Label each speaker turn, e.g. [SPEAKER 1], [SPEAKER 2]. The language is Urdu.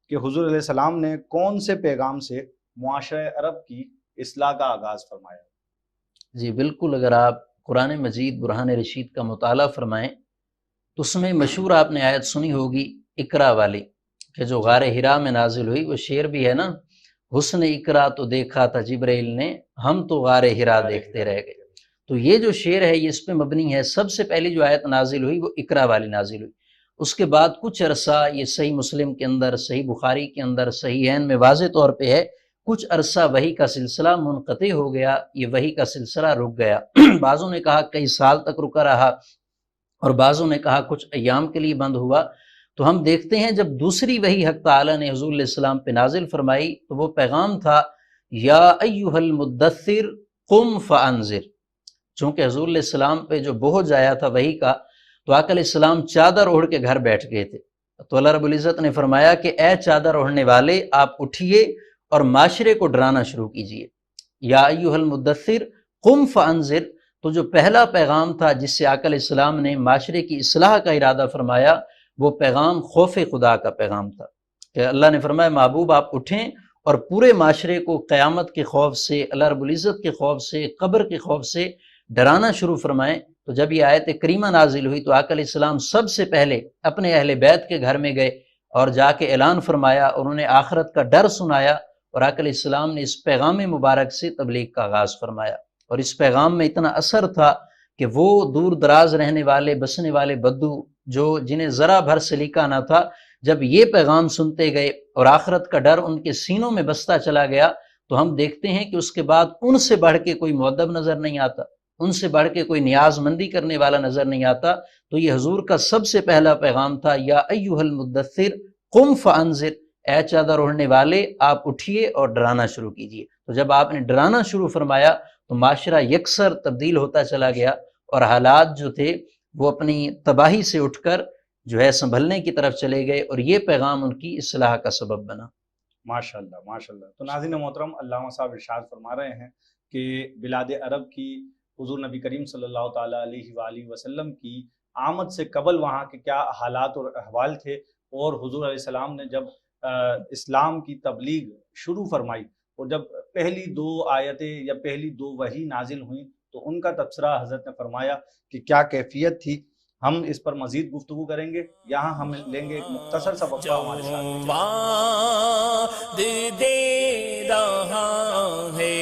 [SPEAKER 1] کہ حضور علیہ السلام نے کون سے پیغام سے معاشرہ عرب کی اصلاح کا آغاز فرمایا؟
[SPEAKER 2] جی بالکل، اگر آپ قرآن مجید برہان رشید کا مطالعہ فرمائیں تو اس میں مشہور آپ نے آیت سنی ہوگی اقرا والی، کہ جو غار حرا میں نازل ہوئی، وہ شعر بھی ہے نا، حسن اقرا تو دیکھا تھا جبرائیل نے، ہم تو غار حرا دیکھتے رہ گئے۔ تو یہ جو شعر ہے یہ اس پہ مبنی ہے۔ سب سے پہلی جو آیت نازل ہوئی وہ اقرا والی نازل ہوئی، اس کے بعد کچھ عرصہ یہ صحیح مسلم کے اندر، صحیح بخاری کے اندر، صحیحین میں واضح طور پہ ہے، کچھ عرصہ وحی کا سلسلہ منقطع ہو گیا، یہ وحی کا سلسلہ رک گیا۔ بعضوں نے کہا کئی سال تک رکا رہا، اور بعضوں نے کہا کچھ ایام کے لیے بند ہوا۔ تو ہم دیکھتے ہیں جب دوسری وحی حق تعالیٰ نے حضور علیہ السلام پہ نازل فرمائی تو وہ پیغام تھا یا ایھا المدثر قم فانذر۔ چونکہ حضور علیہ السلام پہ جو بوجھ آیا تھا وحی کا، تو آقا علیہ السلام چادر اوڑھ کے گھر بیٹھ گئے تھے، تو اللہ رب العزت نے فرمایا کہ اے چادر اوڑھنے والے، آپ اٹھیے اور معاشرے کو ڈرانا شروع کیجیے۔ یا ایھا المدثر قم فانذر، تو جو پہلا پیغام تھا جس سے آقا علیہ السلام نے معاشرے کی اصلاح کا ارادہ فرمایا، وہ پیغام خوف خدا کا پیغام تھا، کہ اللہ نے فرمایا محبوب آپ اٹھیں اور پورے معاشرے کو قیامت کے خوف سے، اللہ رب العزت کے خوف سے، قبر کے خوف سے ڈرانا شروع فرمائیں۔ تو جب یہ آیت کریمہ نازل ہوئی تو آقا علیہ السلام سب سے پہلے اپنے اہل بیت کے گھر میں گئے اور جا کے اعلان فرمایا، انہوں نے آخرت کا ڈر سنایا، اور آقا علیہ السلام نے اس پیغام مبارک سے تبلیغ کا آغاز فرمایا۔ اور اس پیغام میں اتنا اثر تھا کہ وہ دور دراز رہنے والے، بسنے والے بدو جو جنہیں ذرا بھر سلیقہ نہ تھا، جب یہ پیغام سنتے گئے اور آخرت کا ڈر ان کے سینوں میں بستا چلا گیا، تو ہم دیکھتے ہیں کہ اس کے بعد ان سے بڑھ کے کوئی مؤدب نظر نہیں آتا، ان سے بڑھ کے کوئی نیاز مندی کرنے والا نظر نہیں آتا۔ تو یہ حضور کا سب سے پہلا پیغام تھا یا ایھا المدثر قم فانذر، اے چادر اوڑھنے والے آپ اٹھیے اور ڈرانا شروع کیجیے۔ تو جب آپ نے ڈرانا شروع فرمایا تو معاشرہ یکسر تبدیل ہوتا چلا گیا، اور حالات جو تھے وہ اپنی تباہی سے اٹھ کر جو ہے سنبھلنے کی طرف چلے گئے، اور یہ پیغام ان کی اصلاح کا سبب بنا۔
[SPEAKER 1] ماشاءاللہ ماشاءاللہ۔ تو ناظرین محترم، علامہ صاحب ارشاد فرما رہے ہیں کہ بلاد عرب کی حضور نبی کریم صلی اللہ تعالیٰ علیہ وآلہ وسلم کی آمد سے قبل وہاں کے کیا حالات اور احوال تھے، اور حضور علیہ السلام نے جب اسلام کی تبلیغ شروع فرمائی اور جب پہلی دو آیتیں یا پہلی دو وحی نازل ہوئیں تو ان کا تبصرہ حضرت نے فرمایا کہ کیا کیفیت تھی۔ ہم اس پر مزید گفتگو کریں گے، یہاں ہم لیں گے ایک مختصر سا وقفہ، ہمارے ساتھ
[SPEAKER 3] دے رہا ہے